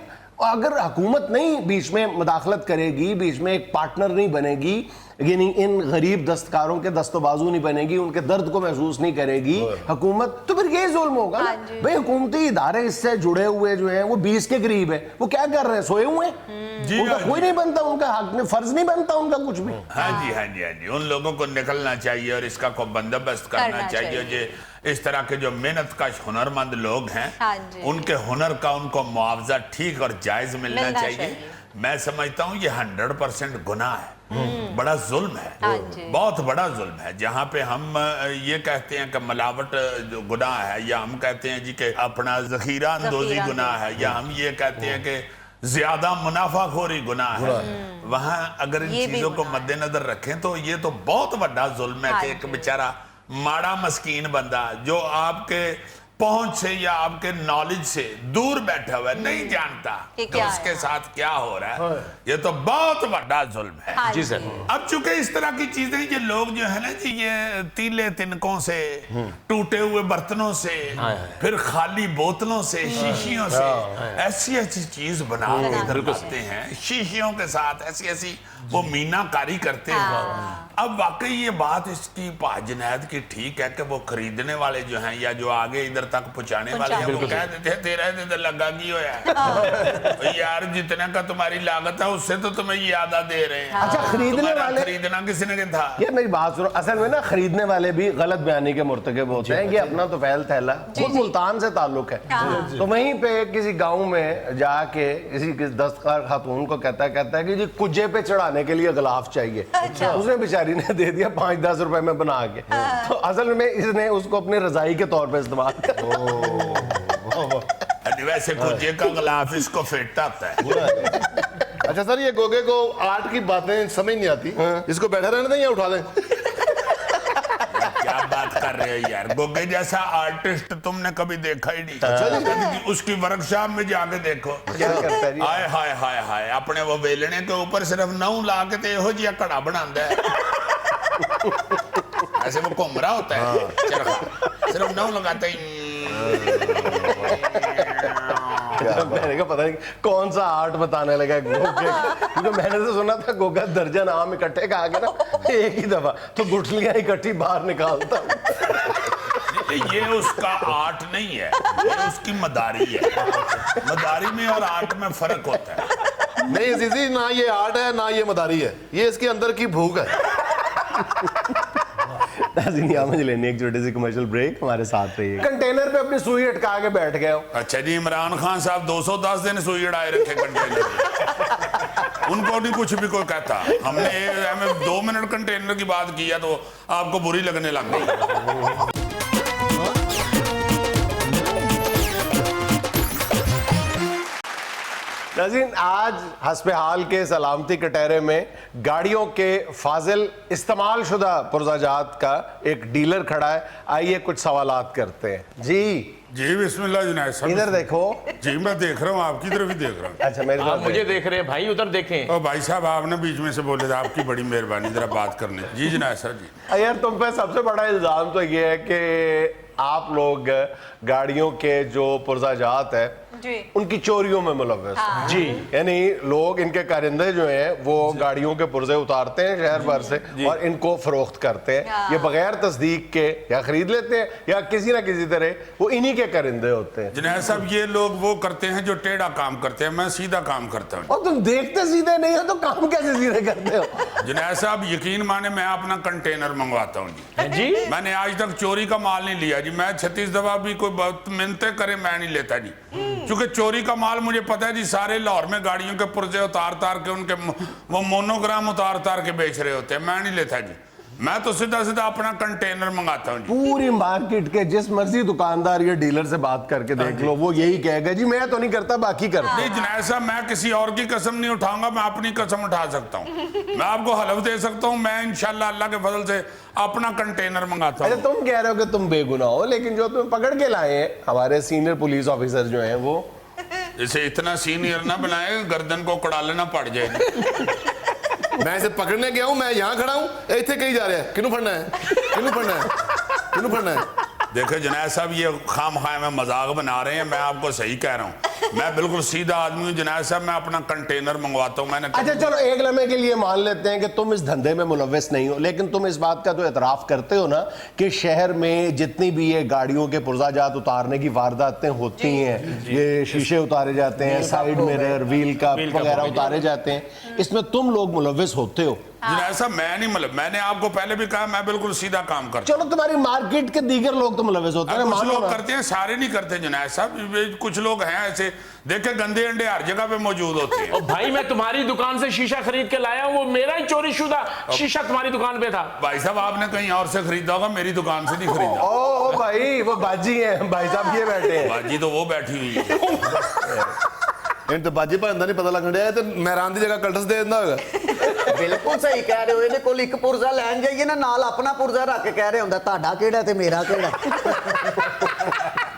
A: अगर हुकूमत नहीं बीच में मुदाखलत करेगी, बीच में एक पार्टनर नहीं बनेगी, यानी इन गरीब दस्तकारों के दस्तबाजू नहीं बनेगी, उनके दर्द को महसूस नहीं करेगी हुकूमत, तो फिर ये जुल्म होगा ना भाई। हुकूमती इदारे इससे जुड़े हुए जो हैं वो 20 के करीब है, वो क्या कर रहे हैं, सोए हुए हैं, उनका कोई नहीं बनता, उनका हक में फर्ज नहीं बनता उनका कुछ भी।
B: हाँ जी हाँ जी हाँ जी, उन लोगों को निकलना चाहिए और इसका को बंदोबस्त करना चाहिए। जो इस तरह के जो मेहनत का हुनरमंद लोग हैं उनके हुनर का उनको मुआवजा ठीक और जायज मिलना चाहिए। मैं समझता हूँ ये 100% गुनाह है, बड़ा जुल्म
E: हाँ
B: है,
E: जी।
B: बहुत बड़ा जुल्म है। जहाँ पे हम ये कहते हैं कि मिलावट जो गुनाह है, या हम कहते हैं जी कि अपना जखीरा अंदोजी गुनाह है, या हम ये कहते हैं कि ज्यादा मुनाफाखोरी गुनाह है, वहाँ अगर इन
E: ये भी
B: चीजों को
E: गुनाह है।
B: मद्देनजर रखें तो ये तो बहुत बड़ा जुल्म है
E: हाँ
B: कि एक
E: जी।
B: बेचारा माड़ा मस्कीन बंदा जो आपके पहुंच से या आपके नॉलेज से दूर बैठा हुआ है, नहीं जानता
E: कि
B: कि
E: क्या
B: उसके
E: है।
B: साथ क्या हो रहा है, ये तो बहुत बड़ा जुल्म है।
E: हाँ
H: जी सर।
B: अब चूंकि इस तरह की चीजें ये लोग जो है ना जी, ये तीले तिनकों से, टूटे हुए बर्तनों से, फिर खाली बोतलों से, शीशियों से ऐसी ऐसी चीज बना के इधर लाते हैं, शीशियों के साथ ऐसी ऐसी वो मीनाकारी करते हैं। अब वाकई ये बात इसकी जुनैद की ठीक है कि वो खरीदने वाले जो हैं या जो आगे इधर तक पहुंचाने वाले हैं, वो कह देते हैं तेरा इधर लगा की होया है यार, जितने का तुम्हारी लागत है उससे तो तुम्हें ये आधा दे रहे हैं।
A: अच्छा, खरीदने
B: तुम्हारा
A: वाले-
B: खरीदना किसने के था?
A: यार मेरी बात सुनो, असल में ना खरीदने वाले भी गलत बयानी के मुर्तकब होते हैं। ये अपना तो फैल थैला खुद मुल्तान से ताल्लुक है, तो वहीं पे किसी गांव में जाके किसी दस्तकार खातून को कहता है कि जी कुजे पे चढ़ाने के लिए गलाफ चाहिए। उसने बेचारी ने दे दिया 5-10 रुपए में बना के, तो असल में इसने उसको अपने रजाई के तौर पे इस्तेमाल कर।
B: वैसे कुजे का गलाफ इसको फिट आता है।
H: अच्छा सर, ये गोगे को आर्ट की बातें समझ नहीं आती, इसको बैठा रहने दें या उठा दें?
B: क्या बात कर रहे हो यार, गोगे जैसा आर्टिस्ट तुमने कभी देखा ही नहीं। कभी उसकी वर्कशॉप में जाके देखो
A: क्या करता है जी?
B: हाय हाय हाय हाय, अपने वो बेलने के ऊपर सिर्फ नौ ला के ते हो जिया घड़ा बनांदा है। ऐसे वो घूम रहा होता है चरखा, सिर्फ नौ लगाता ही।
A: मैंने कहा पता नहीं कौन सा आर्ट बताने लगा गोगे, क्योंकि मैंने तो सुना था गोगा दर्जन आम इकट्ठे खा के ना एक ही दफा तो गुठलियां इकट्ठी बाहर निकालता।
B: ये उसका आर्ट नहीं है, ये उसकी मदारी है। मदारी में और आर्ट में फर्क होता है।
H: नहीं जीजी, ना ये आर्ट है ना ये मदारी है, ये इसके अंदर की भूख है।
A: मुझे लेनी एक छोटी सी कमर्शियल ब्रेक, हमारे साथ रहिए। कंटेनर पे अपनी सुई अटका के बैठ गए हो।
B: अच्छा जी, इमरान खान साहब 210 दिन सुई अड़ाए रखे कंटेनर में। उनको नहीं कुछ भी कोई कहता। हमें 2 मिनट कंटेनर की बात किया तो आपको बुरी लगने लग गई।
A: नाज़रीन, आज हस्बे हाल के सलामती कटहरे में गाड़ियों के फाजिल इस्तेमाल शुदा पुर्जाजात का एक डीलर खड़ा है। आइए कुछ सवालात करते हैं। जी
B: जी बिस्मिल्लाह जुनैद साहब।
F: इधर देखो।
B: जी मैं देख रहा हूँ, आपकी तरफ ही देख रहा हूँ।
A: अच्छा, मेरे
C: आप
A: साथ
C: मुझे देख रहे हैं भाई, उधर देखें।
B: ओ भाई साहब, आपने बीच में से बोले थे, आपकी बड़ी मेहरबानी जरा बात करने। जी जुनैद साहब जी।
A: यार तुम पे सबसे बड़ा इल्जाम तो ये है कि आप लोग गाड़ियों के जो पुर्जाजात है
E: जी।
A: उनकी चोरियों में मुलव्वस हैं। जी, यानी लोग, इनके कारिंदे जो हैं वो गाड़ियों के पुर्जे उतारते हैं शहर भर से और इनको फरोख्त करते हैं। ये बगैर तस्दीक के या खरीद लेते हैं या किसी ना किसी तरह वो इन्हीं के कारिंदे होते हैं।
B: जुनैद साहब, ये लोग वो करते हैं जो टेढ़ा काम करते हैं, मैं सीधा काम करता हूँ।
A: और तुम देखते सीधे नहीं हो तो काम कैसे सीधे करते हो?
B: जुनैद साहब, यकीन माने मैं अपना कंटेनर मंगवाता हूँ जी।
C: जी
B: मैंने आज तक चोरी का माल नहीं लिया जी। मैं 36 दफा भी कोई बहुत मिन्नतें करे मैं नहीं लेता जी, क्योंकि चोरी का माल मुझे पता है जी, सारे लाहौर में गाड़ियों के पुर्जे उतार के उनके वो मोनोग्राम उतार के बेच रहे होते हैं। मैं नहीं लेता जी, मैं तो सीधा सीधा अपना कंटेनर मंगाता हूँ जी।
A: पूरी मार्केट के जिस मर्जी दुकानदार या डीलर से बात करके देख लो, वो यही कहेगा जी मैं तो नहीं करता, बाकी करते।
B: नहीं जुनैद साहब, मैं किसी और की कसम नहीं उठाऊंगा, मैं अपनी कसम उठा सकता हूँ। मैं आपको हलफ दे सकता हूँ, मैं इंशाल्लाह अल्लाह के फजल से अपना कंटेनर मंगाता
A: अच्छा,
B: हूँ।
A: तुम कह रहे हो कि तुम बेगुनाह हो, लेकिन जो तुम्हें पकड़ के लाए हैं हमारे सीनियर पुलिस ऑफिसर जो हैं वो
B: इसे इतना सीनियर ना बनाए, गर्दन को कड़ा लेना पड़ जाए।
H: मैं इसे पकड़ने गया हूँ, मैं यहाँ खड़ा हूँ, इतने कहीं जा रहे हैं, किन्हों फड़ना है, किन्हों फड़ना है, किन्हों फड़ना है?
B: देखो जुनैद साहब, ये खाम खाए में मजाक बना रहे हैं, मैं आपको सही कह रहा हूँ। मैं बिल्कुल सीधा आदमी हूँ जुनैद साहब, मैं अपना कंटेनर मंगवाता हूँ। मैंने
A: अच्छा चलो, एक लम्हे के लिए मान लेते हैं कि तुम इस धंधे में मुलव्वस नहीं हो, लेकिन तुम इस बात का तो एतराफ़ करते हो ना कि शहर में जितनी भी ये गाड़ियों के पुर्जाजात उतारने की वारदातें होती हैं, ये शीशे उतारे जाते हैं, साइड मिरर, व्हील का वगैरह उतारे जाते हैं, इसमें तुम लोग मुलव्वस होते हो।
B: जुनैद साहब मैं नहीं मतलब, मैंने आपको पहले भी कहा मैं बिल्कुल सीधा काम करता
A: चलो तुम्हारी मार्केट के दीगर लोग तो मुलविस होते हैं,
B: हूं। कुछ
A: मानो
B: लोग
A: ना।
B: करते हैं, सारे नहीं करते जुनैद साहब, कुछ लोग हैं ऐसे, देखे गंदे अंडे हर जगह पे मौजूद होते हैं।
C: और भाई मैं तुम्हारी दुकान से शीशा खरीद के लाया हूँ, वो मेरा ही चोरी शुदा शीशा तुम्हारी दुकान पे था।
B: भाई साहब आपने कहीं और से खरीदा होगा, मेरी दुकान से नहीं खरीदा।
A: ओ भाई वो बाजी हैं, भाई साहब ये बैठे हैं।
B: बाजी तो वो बैठी हुई है।
H: इन तो बाजी भाई नहीं पता लगन दिया, तो मेहरान की जगह कल्टस दे दिंदा होगा।
G: बिल्कुल सही कह रहे हो, ਇਹਦੇ ਕੋਲ ਇੱਕ ਪੁਰਜ਼ਾ ਲੈਣ ਜਾਈਏ ਨਾ, ਨਾਲ ਆਪਣਾ ਪੁਰਜ਼ਾ ਰੱਖ ਕੇ ਕਹਿ ਰਹੇ ਹੁੰਦਾ ਤੁਹਾਡਾ ਕਿਹੜਾ ਤੇ ਮੇਰਾ ਕਿਹੜਾ।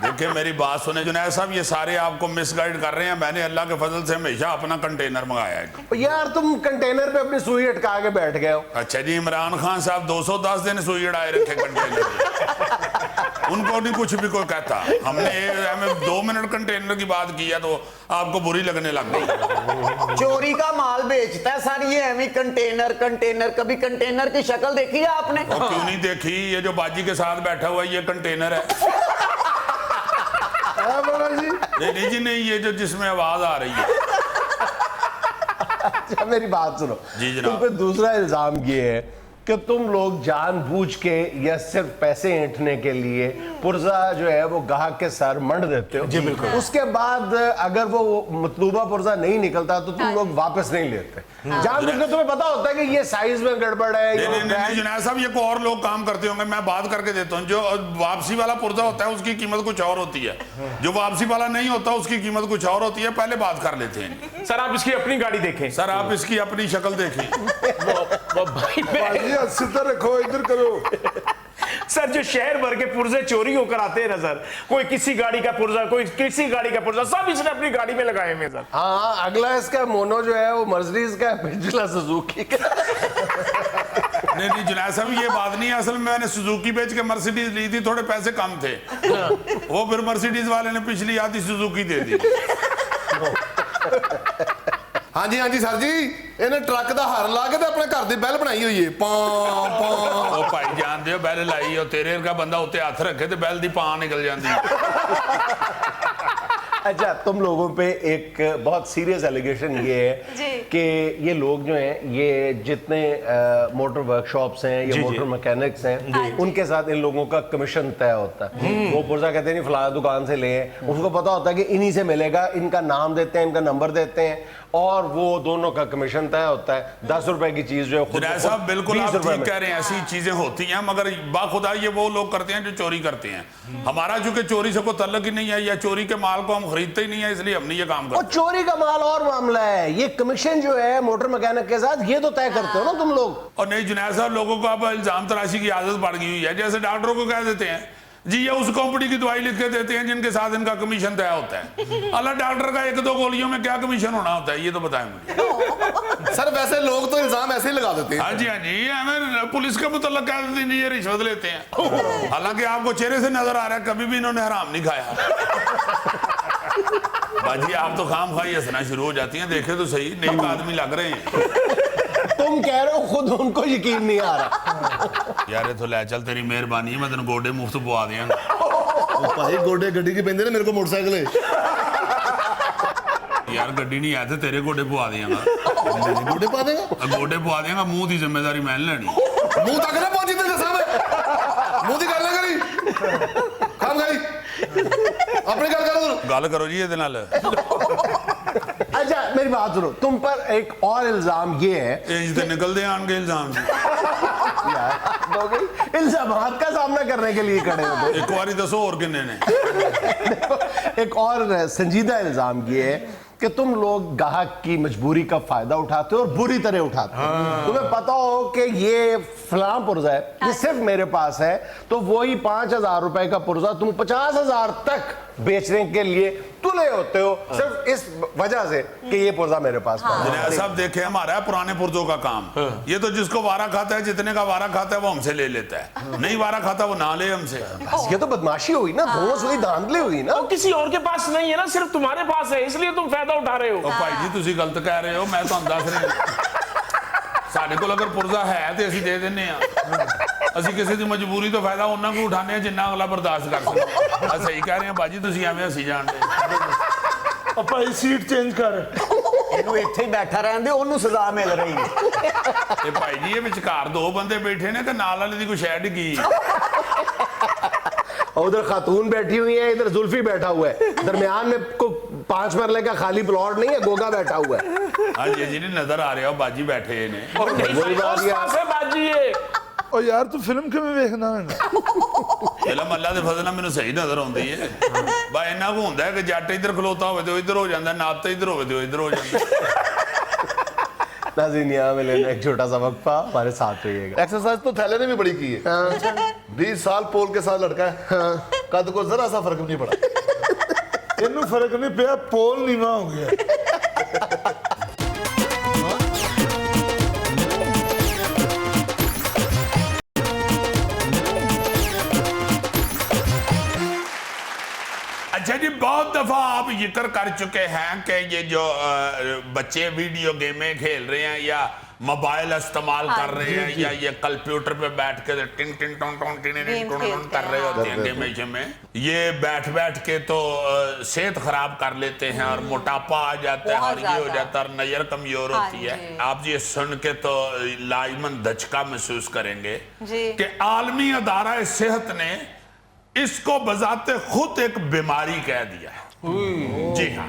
B: देखिए मेरी बात सुने जुनैद साहब, ये सारे आपको मिसगाइड कर रहे हैं। मैंने अल्लाह के फजल से हमेशा अपना कंटेनर मंगाया है।
A: यार तुम कंटेनर पे अपनी सुई अटका के बैठ गए हो।
B: अच्छा जी, इमरान खान साहब 210 दिन सुई अड़ाए रखे कंटेनर में। उनको नहीं कुछ भी कोई कहता। हमने हमें 2 मिनट कंटेनर की बात की है तो आपको बुरी लगने लग गई।
G: चोरी का माल बेचता है सर ये, एवं कंटेनर कंटेनर। कभी कंटेनर की शक्ल देखी है आपने?
B: और क्यों नहीं देखी, ये जो बाजी के साथ बैठा हुआ है ये कंटेनर है। नहीं जी नहीं, ये जो जिसमें आवाज आ रही है।
A: अच्छा मेरी बात सुनो,
B: जी जनाब।
A: तुम पे दूसरा इल्जाम ये है कि तुम लोग जानबूझ के या सिर्फ पैसे ऐंठने के लिए पुर्जा जो है वो गाहक के सर मंड देते हो। जी बिल्कुल। उसके बाद अगर वो मतलूबा पुर्जा नहीं निकलता तो तुम लोग वापस नहीं लेते। जानबूझ के तुम्हें पता होता है कि ये साइज में गड़बड़ है।
B: नहीं जुनैद साहब, ये कोई और लोग काम करते होंगे, मैं बात करके देता हूँ। जो वापसी वाला पुर्जा होता है उसकी कीमत कुछ और होती है, जो वापसी वाला नहीं होता उसकी कीमत कुछ और होती है। पहले बात कर लेते हैं।
C: सर आप इसकी अपनी गाड़ी देखें।
B: सर आप इसकी अपनी शक्ल देखें।
C: वो भाई मैं-
F: सीधा रखो, इधर करो।
C: सर जो शहर भर के पुर्जे चोरी होकर आते हैं ना सर, कोई किसी गाड़ी का पुर्जा, कोई किसी गाड़ी का पुर्जा, सब इसने अपनी गाड़ी में लगाए हुए सर।
A: हाँ, अगला इसका मोनो जो है वो मर्सिडीज का है, पिछला सुजुकी का।
B: नहीं जुनैद साहब ये बात नहीं है। असल में मैंने सुजुकी बेच के मर्सिडीज ली थी, थोड़े पैसे कम थे, वो फिर मर्सिडीज वाले ने पिछली आधी सुजुकी दे दी।
H: हाँ जी सर जी, इन्हें ट्रक का हाਰਨ ला के अपने घर की बैल बनाई हुई है। पां पां।
B: ओ भाई जानते हो बैल लाई हो, तेरे का बंदा उत्ते हथ रखे तो बैल दी पां निकल जाती है।
A: अच्छा तुम लोगों पे एक बहुत सीरियस एलिगेशन ये है कि ये लोग जो हैं, ये जितने मोटर वर्कशॉप्स हैं या मोटर मैकेनिक्स हैं, उनके साथ इन लोगों का कमीशन तय होता है। वो पुर्जा कहते हैं नहीं फलाना दुकान से ले, उसको पता होता है कि इन्हीं से मिलेगा, इनका नाम देते हैं, इनका नंबर देते हैं और वो दोनों का कमीशन तय होता है। 10 रुपए की चीज जो है खुद
B: जुनैद साहब बिल्कुल
A: 20
B: आप
A: रुपए
B: ठीक
A: में।
B: कह रहे हैं, ऐसी चीजें होती हैं, मगर बाखुदा ये वो लोग करते हैं जो चोरी करते हैं। हमारा चूंकि चोरी से कोई तल्लुक ही नहीं है या चोरी के माल को हम खरीदते ही नहीं है, इसलिए हमने ये काम
A: और
B: करते
A: चोरी का माल और मामला है, ये कमीशन जो है मोटर मैकेनिक के साथ ये तो तय करते हो ना तुम लोग।
B: और नहीं जुनैद साहब, लोगों को अब इल्जाम तराशी की आदत पड़ गई हुई है। जैसे डॉक्टरों को कह देते हैं जी ये उस कंपनी की दवाई लिख के देते हैं जिनके साथ इनका कमीशन तय होता है। अल्लाह डॉक्टर का 1-2 गोलियों में क्या कमीशन होना होता है, ये तो बताएं मुझे।
H: सर वैसे लोग तो इल्जाम ऐसे ही लगा देते हैं।
B: हाँ जी ये हमें पुलिस के मुतल्लक कह देते हैं जी ये रिश्वत लेते हैं। हालांकि आपको चेहरे से नजर आ रहा है कभी भी इन्होंने हराम नहीं खाया। बाजी आप तो खाम खाई हंसना शुरू हो जाती हैं, देखे तो सही नेक आदमी लग रहे हैं।
A: तुम कह रहे हो खुद उनको यकीन नहीं आ रहा।
B: यार तो ले चल, तेरी मेहरबानी है, मैं तेन गोडे मुफ्त पवा देंगा।
H: भाई गोडे गड्डी की पेंदे ने मेरे को मोटरसाइकिल है।
B: यार गड्डी नहीं है तो तेरे गोडे पवा देंगा।
H: गोडे पा देगा,
B: गोडे पवा देंगा, मुंह की जिम्मेदारी मैं नहीं लेनी।
H: मुंह तक ना पहुंची तेरे सामने, मुंह की गल ना करी, काम करी, अपनी गल करो।
B: गल करो जी ये नाल।
A: अच्छा मेरी बात सुनो, तुम पर एक और इल्जाम ये है,
B: इंज ते निकलते आनगे इल्जाम जी।
A: इल्जामात का सामना करने के लिए खड़े हो
B: एक बारी दसो और किन्ने ने।
A: देखो, एक और संजीदा इल्जाम ये है कि तुम लोग गाहक की मजबूरी का फायदा उठाते हो और बुरी तरह उठाते हो। तुम्हें पता हो कि ये फलां पुर्जा है, ये सिर्फ मेरे पास है, तो वही 5,000 रुपए का पुर्जा तुम 50,000 तक बेचने के लिए तुले होते हो, सिर्फ इस वजह से कि ये पुर्जा मेरे पास है।
B: जुनैद साहब देखे हमारा है पुराने पुर्जों का काम। ये तो जिसको वारा खाता है, जितने का वारा खाता है वो हमसे ले लेता है, नहीं वारा खाता वो ना ले हमसे।
A: बस ये तो बदमाशी हुई ना, धोस हुई, धांधली हुई ना।
C: वो किसी और के पास नहीं है ना, सिर्फ तुम्हारे पास है, इसलिए तुम फायदा उठा रहे हो।
B: ओ भाई जी तुसी गलत कह रहे हो, मैं ਤੁਹਾਨੂੰ ਦੱਸ ਰਿਹਾ ਸਾਡੇ ਕੋਲ ਅਗਰ ਪੁਰਜ਼ਾ ਹੈ ਤੇ ਅਸੀਂ ਦੇ ਦਿੰਨੇ ਆ। ਅਸੀਂ ਕਿਸੇ ਦੀ ਮਜਬੂਰੀ ਤੋਂ ਫਾਇਦਾ ਉਹਨਾਂ ਨੂੰ ਉਠਾਉਂਦੇ ਆ ਜਿੰਨਾ ਅਗਲਾ ਬਰਦਾਸ਼ਤ ਕਰ ਸਕਦਾ। ਆ ਸਹੀ ਕਹਿ ਰਹੇ ਆ ਬਾਜੀ, ਤੁਸੀਂ ਐਵੇਂ ਹੱਸੀ ਜਾਣਦੇ।
F: ਭਾਈ ਸੀਟ ਚੇਂਜ ਕਰ।
G: ਇਹਨੂੰ ਇੱਥੇ ਹੀ ਬੈਠਾ ਰਹਿਣ ਦੇ, ਉਹਨੂੰ ਸਜ਼ਾ ਮਿਲ ਰਹੀ ਹੈ।
B: ਤੇ ਭਾਈ ਜੀ ਇਹ ਵਿਚਕਾਰ ਦੋ ਬੰਦੇ ਬੈਠੇ ਨੇ ਕਿ ਨਾਲ ਵਾਲੇ ਦੀ ਕੋਈ ਸ਼ੈ ਡਿੱਗੀ?
A: उधर खातून बैठी हुई है, इधर जुल्फी बैठा हुआ है, दरमियान में को 5 मरले का खाली प्लॉट नहीं है, गोगा बैठा हुआ है।
B: हाँ जी जी नहीं नजर आ रहे हो बाजी बैठे ने।
A: वही बात यार।
C: से बाजी है
F: ਓ ਯਾਰ ਤੂੰ ਫਿਲਮ ਕਿਵੇਂ ਵੇਖਦਾ ਹੈ?
B: ਫਿਲਮ ਅੱਲਾ ਦੇ ਫਜ਼ਲ ਨਾਲ ਮੈਨੂੰ ਸਹੀ ਨਜ਼ਰ ਆਉਂਦੀ ਹੈ। ਬਾ ਇੰਨਾ ਕੁ ਹੁੰਦਾ ਹੈ ਕਿ ਜੱਟ ਇੱਧਰ ਖਲੋਤਾ ਹੋਵੇ ਤੇ ਉਹ ਇੱਧਰ ਹੋ ਜਾਂਦਾ, ਨਾਤ ਤੇ ਇੱਧਰ ਹੋਵੇ ਤੇ ਉਹ ਇੱਧਰ ਹੋ ਜਾਂਦਾ।
A: नाज़रीन यहाँ में लेना एक छोटा सा वक्फा, हमारे साथ रहिएगा।
H: एक्सरसाइज तो थैले ने भी बड़ी की है। 20 साल पोल के साथ लड़का है, कद को जरा सा फर्क नहीं पड़ा।
F: ਇਹਨੂੰ ਫਰਕ ਨਹੀਂ ਪਿਆ, ਪੋਲ ਨੀਵਾ ਹੋ ਗਿਆ।
B: अच्छा जी बहुत दफा आप जिक्र कर चुके हैं कि ये जो बच्चे वीडियो गेमें खेल रहे हैं या मोबाइल इस्तेमाल कर रहे हैं या ये कंप्यूटर पे बैठ के टिंग टिंग टोंग टोंग टिंग टिंग टोंग कर रहे होते हैं गेम में, ये बैठ बैठ के तो सेहत खराब कर लेते हैं और मोटापा आ जाता है और ये हो जाता है और नजर कमजोर होती है। आप ये सुन के तो लाजमन धचका महसूस करेंगे कि आलमी अदारा सेहत ने इसको बजाते खुद एक बीमारी कह दिया है। जी हाँ,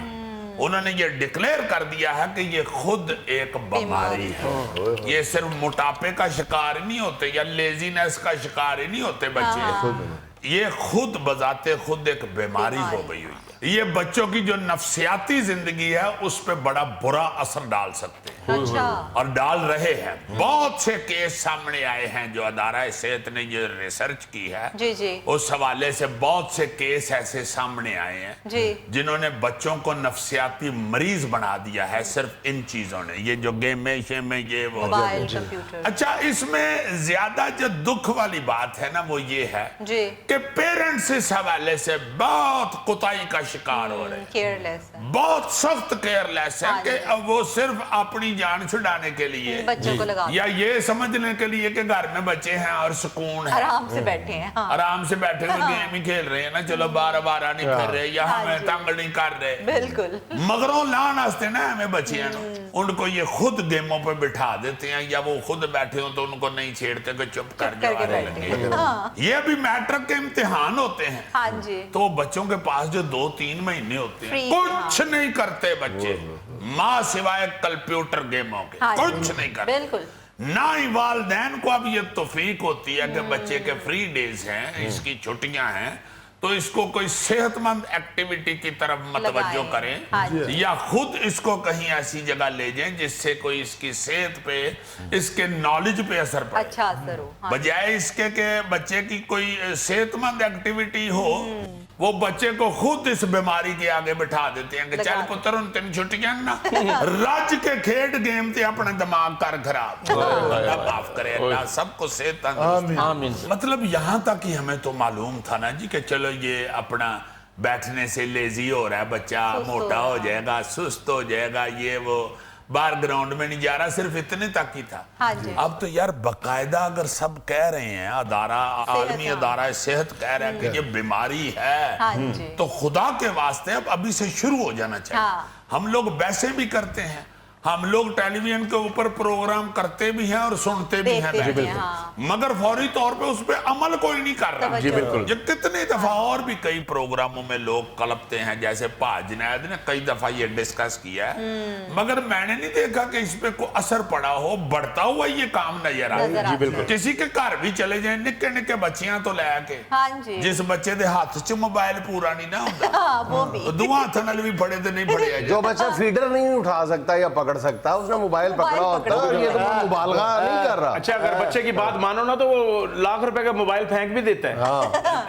B: उन्होंने ये डिक्लेयर कर दिया है कि ये खुद एक बीमारी है। ये सिर्फ मोटापे का शिकार नहीं होते या लेजीनेस का शिकार ही नहीं होते बच्चे, ये खुद बजाते खुद एक बीमारी हो गई हुई है। ये बच्चों की जो नफ्सियाती जिंदगी है उस पर बड़ा बुरा असर डाल सकते हैं।
E: अच्छा।
B: और डाल रहे हैं। बहुत से केस सामने आए हैं जो अदारा सेहत ने ये रिसर्च की है,
E: जी जी,
B: उस हवाले से बहुत से केस ऐसे सामने आए हैं
E: जी,
B: जिन्होंने बच्चों को नफ्सियाती मरीज बना दिया है सिर्फ इन चीजों ने, ये जो गेम में ये वो।
E: Mobile computer.
B: अच्छा, इसमें ज्यादा जो दुख वाली बात है ना वो ये है
E: जी
B: कि पेरेंट्स इस हवाले से बहुत कुताई का शिकार हो रहे हैं,
E: केयरलेस है,
B: बहुत सख्त केयरलेस है
E: हाँ
B: कि
E: जी।
B: वो सिर्फ अपनी जान छुड़ाने के लिए
E: बच्चों को लगा
B: या ये समझने के लिए कि घर में बच्चे हैं और सुकून है,
E: आराम से बैठे हैं। हाँ।
B: आराम से बैठे हुए गेम ही खेल रहे हैं ना, चलो 12 नहीं फिर रहे या
E: हाँ
B: हमें
E: जी।
B: तंग नहीं कर रहे,
E: बिल्कुल।
B: मगरों लान आस्ते ना हमें बच्चियां उनको ये खुद गेमों पे बिठा देते हैं या वो खुद बैठे हो तो उनको नहीं छेड़ते कि चुप कर जाओ,
E: करके
B: आने
E: बैठे
B: लगे।
E: हाँ।
B: ये भी मैट्रिक के इम्तिहान होते हैं,
E: हाँ जी,
B: तो बच्चों के पास जो 2-3 महीने होते हैं
E: Free,
B: कुछ नहीं करते बच्चे, माँ सिवाय कंप्यूटर गेमों के
E: हाँ
B: कुछ
E: जी,
B: नहीं करते।
E: बिल्कुल।
B: ना ही वालदैन को अब ये तौफीक होती है कि बच्चे के फ्री डेज हैं, इसकी छुट्टियां हैं, तो इसको कोई सेहतमंद एक्टिविटी की तरफ मतवज्जो
E: लगाएं।
B: करें
E: हाँ जी।
B: या खुद इसको कहीं ऐसी जगह ले जाएं जिससे कोई इसकी सेहत पे, इसके नॉलेज पे असर पड़े,
E: अच्छा असर हो। हाँ।
B: बजाय इसके के बच्चे की कोई सेहतमंद एक्टिविटी हो, वो बच्चे को खुद इस बीमारी के आगे बिठा देते हैं कि चल पुत्र उन 3 छुट्टियां ना रज के खेड गेम ते अपना दिमाग कर खराब। अल्लाह माफ करे, अल्लाह सबको सेहत तंदुरुस्ती।
C: आमीन।
B: मतलब यहाँ तक ही हमें तो मालूम था ना जी कि चलो ये अपना बैठने से लेजी हो रहा है बच्चा, मोटा हो जाएगा, सुस्त हो जाएगा, ये वो बाहर ग्राउंड में नहीं जा रहा, सिर्फ इतने तक ही था।
E: हाँ जी।
B: अब तो यार बकायदा अगर सब कह रहे हैं, अदारा आलमी अदारा सेहत कह रहा है कि ये बीमारी है,
E: हाँ जी।
B: तो खुदा के वास्ते अब अभी से शुरू हो जाना चाहिए।
E: हाँ।
B: हम लोग वैसे भी करते हैं, हम लोग टेलीविजन के ऊपर प्रोग्राम करते भी हैं और सुनते भी हैं,
E: देखते भी हैं, हाँ।
B: मगर फौरी तौर पे उस पे अमल कोई नहीं कर रहा।
E: जी, बिल्कुल।
B: ये कितनी दफा और भी कई प्रोग्रामों में लोग कलपते हैं, जैसे पाज जुनैद ने कई दफा ये डिस्कस किया है, मगर मैंने नहीं देखा कि इस पे कोई असर पड़ा हो, बढ़ता हुआ ये काम नजर आ रहा है। किसी के घर भी चले जाए, निक्के निक्के बच्चियां तो लैके,
E: हाँ जी।
B: जिस बच्चे दे हाथ च मोबाइल पूरा नहीं ना होता,
E: हाँ, वो भी।
B: दुआ हथ नाल भी फड़े तो नहीं फड़े
A: जो बच्चा फीडर नहीं उठा सकता या पकड़ सकता, उसने मोबाइल पकड़ा होता है और ये तो मुबालगा नहीं कर रहा।
C: अच्छा, अगर बच्चे की बात मानो ना तो वो लाख रुपए का मोबाइल फेंक भी देता है।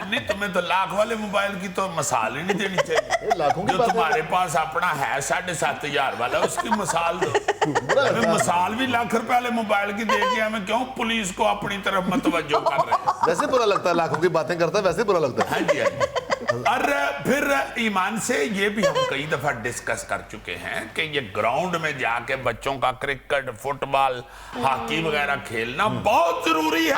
B: नहीं, तुम्हें तो लाख वाले मोबाइल की तो मिसाल ही नहीं देनी चाहिए। जो तुम्हारे पास अपना है 7,500 वाला, उसकी मिसाल दो। हमें मिसाल भी लाख रुपए वाले मोबाइल की दे के हमें क्यों पुलिस को अपनी तरफ मतवज्जो कर रहे हैं?
H: वैसे बुरा लगता है, लाखों की बातें करता है वैसे बुरा लगता है।
B: हाँ जी, हाँ जी। और फिर ईमान से ये भी हम कई दफा डिस्कस कर चुके हैं कि ये ग्राउंड में जाके बच्चों का क्रिकेट, फुटबॉल, हॉकी वगैरह खेलना बहुत जरूरी है।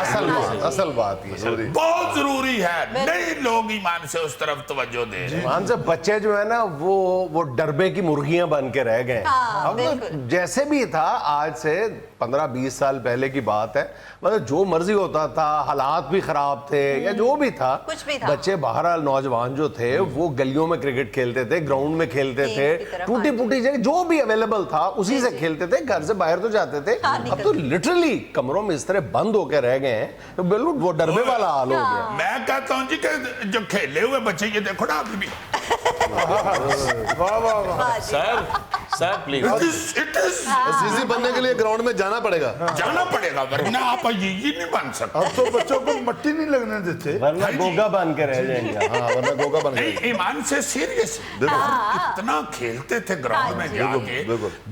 A: असल बात ये
B: बहुत जरूरी है। नहीं लोग ईमान से उस तरफ तवज्जो दे रहे हैं।
A: ईमान से बच्चे जो है ना वो डरबे की मुर्गियां बन के रह गए।
E: हाँ,
A: अब तो जैसे भी था, आज से 15-20 साल पहले की बात है, मतलब जो मर्जी होता था, हालात भी खराब थे या जो भी था,
E: कुछ भी था।
A: बच्चे बहरहाल नौजवान जो थे वो गलियों में क्रिकेट खेलते थे, ग्राउंड में खेलते थे, टूटी फूटी जगह जो भी अवेलेबल था उसी से खेलते थे, घर से बाहर तो जाते थे। अब तो लिटरली कमरों में इस तरह बंद होकर रह गए हैं, तो बिल्कुल वो डरबे वाला हाल हो गया।
B: मैं कहता हूँ जी कि जो खेले हुए बच्चे ये देखो ना अभी भी।
F: वाह वाह वाह।
C: Sir please
B: it is
H: CC बनने के लिए ग्राउंड में जाना पड़ेगा।
B: जाना पड़ेगा, वरना आप ये नहीं बन सकते।
F: अब तो बच्चों को मट्टी नहीं लगने देते।
A: वरना गोगा बन के रह जाएंगे।
H: हाँ, वरना गोगा बन
B: नहीं,
H: गया।
B: ईमान से सीरियस इतना खेलते थे ग्राउंड में जाके,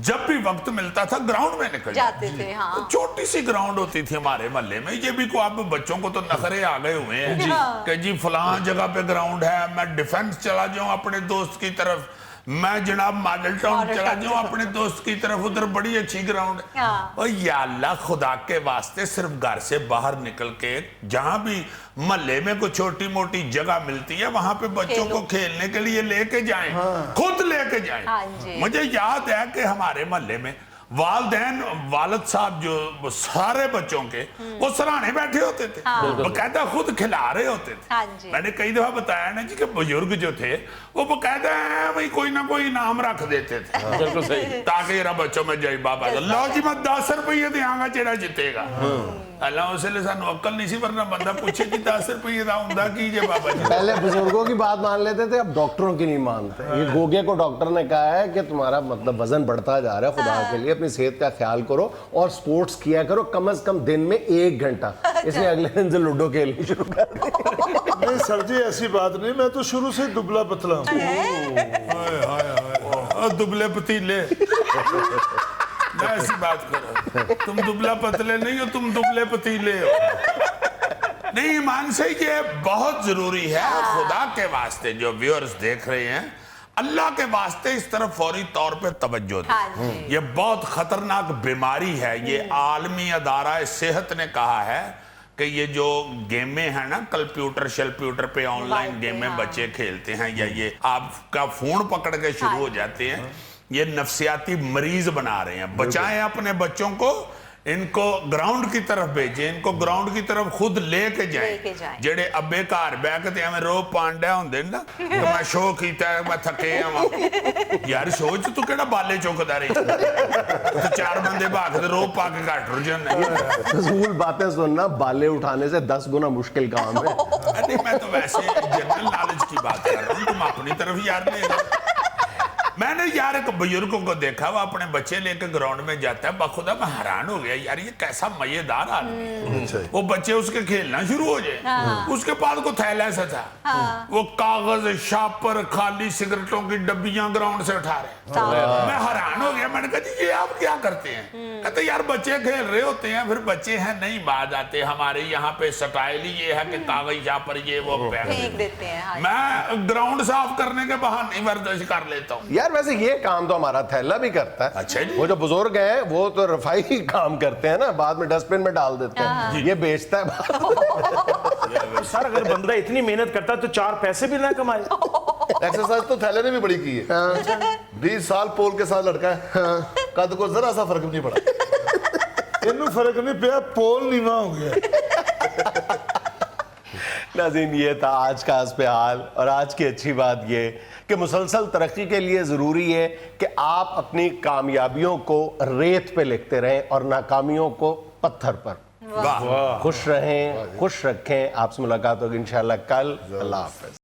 B: जब भी वक्त मिलता था ग्राउंड में निकल
E: जाते थे। हाँ।
B: छोटी सी ग्राउंड होती थी हमारे मोहल्ले में। ये भी को आप बच्चों को तो नखरे आ गए हुए हैं कि जी फलां जगह पे ग्राउंड है, मैं डिफेंस चला जाऊं अपने दोस्त की तरफ, मैं जनाब मॉडल टाउन चला जाऊं अपने दोस्त की तरफ, उधर बड़ी अच्छी ग्राउंड है। और या अल्लाह खुदा के वास्ते सिर्फ घर से बाहर निकल के जहां भी मोहल्ले में कोई छोटी मोटी जगह मिलती है वहां पे बच्चों को खेलने के लिए लेके जाएं, खुद लेके जाएं। मुझे याद है कि हमारे मोहल्ले में वालिद साहब जो सारे बच्चों के वो सराहने बैठे होते थे, बकायदा खुद खिला रहे होते थे। मैंने कई दफा बताया ना जी कि बुजुर्ग जो थे वो बकायदा भाई कोई ना कोई इनाम रख देते थे।
C: बिल्कुल सही।
B: ताकि जरा बच्चों में जय बाबा लो जी मैं 10 रुपये देंगा जेड़ा जितेगा। अल्लाह उसले सानू अक्ल नहीं सी, वरना बंदा पूछे कि 10 रुपये दा हुंदा की जे बाबा जी।
A: पहले बुजुर्गों की बात मान लेते थे, अब डॉक्टरों की नहीं मानते। ये गोगे को डॉक्टर ने कहा है कि तुम्हारा मतलब वजन बढ़ता जा रहा है, खुदा के लिए अपनी सेहत का ख्याल करो और स्पोर्ट्स किया करो कम से कम दिन में 1 घंटा। इसलिए अगले दिन से लूडो खेलनी शुरू कर दी।
F: नहीं सर जी ऐसी बात नहीं, मैं तो शुरू से दुबला पतला हूँ।
B: दुबले पतीले मैं ऐसी बात करो, तुम दुबला पतले नहीं हो, तुम दुबले पतीले हो। नहीं ईमान से ये बहुत जरूरी है। खुदा के वास्ते जो व्यूअर्स देख रहे हैं, अल्लाह के वास्ते इस तरफ फौरी तौर पे तवज्जो दें। ये बहुत खतरनाक बीमारी है। ये आलमी अदारा सेहत ने कहा है कि ये जो गेमें हैं ना, कंप्यूटर पे ऑनलाइन गेमें बच्चे खेलते हैं, या ये आपका फोन पकड़ के शुरू हो जाते हैं, ये नफ्सियाती मरीज बना रहे हैं। बचाएं अपने बच्चों को, इनको ग्राउंड की तरफ भेजें, इनको ग्राउंड की तरफ खुद लेके जाएं। जेड़े अब्बे घर बैठ के एवं रो पांडा होंदे ना कि मैं शो कीता है, मैं थके आवां। यार शो च तू केड़ा बाले चुकदा रही, तो 4 बंदे भागदे रो पा के घट रुझ जांदे।
A: फजूल बातें सुनना बाले उठाने से 10 गुना मुश्किल काम है।
B: नहीं मैं तो वैसे जनरल नॉलेज की बात कर रहा हूँ, तुम अपनी तरफ यार ले। मैंने यार एक बुजुर्ग को देखा, वो अपने बच्चे लेकर ग्राउंड में जाता है, बखुदा मैं हैरान हो गया यार ये कैसा मजेदार आदमी है। वो बच्चे उसके खेलना शुरू हो जाए, उसके पास को थैला ऐसा था, वो कागज शापर खाली सिगरेटों की डब्बियां ग्राउंड से उठा रहे। मैं हैरान हो गया, मैंने कहा जी ये आप क्या करते हैं? कहते यार बच्चे खेल रहे होते हैं, फिर बच्चे हैं नहीं बाज आते, हमारे यहाँ पे स्टाइल ही ये है कि कागज शापर ये वो फेंक देते हैं। मैं ग्राउंड साफ करने के बहाने वर्जिश कर लेता हूँ।
A: यार वैसे ये काम तो हमारा थैला भी करता है।
B: अच्छा जी।
A: वो जो बुजुर्ग हैं वो तो रफाई काम करते हैं ना, बाद में डस्टबिन में डाल देते हैं, ये बेचता है।
C: सर अगर बंदा इतनी मेहनत करता है तो 4 पैसे भी ना कमाए।
H: एक्सरसाइज तो थैले ने भी बड़ी की है। 20 साल पोल के साथ लड़का है, कद को जरा सा फर्क नहीं पड़ा।
F: इन्हें फर्क नहीं पिया, पोल नीवा हो गया।
A: नाज़रीन ये था आज का हस्बे हाल, और आज की अच्छी बात ये कि मुसलसल तरक्की के लिए ज़रूरी है कि आप अपनी कामयाबियों को रेत पे लिखते रहें और नाकामियों को पत्थर पर। खुश रहें, खुश रखें। आपसे मुलाकात होगी इंशाल्लाह कल। अल्लाह हाफ़िज़।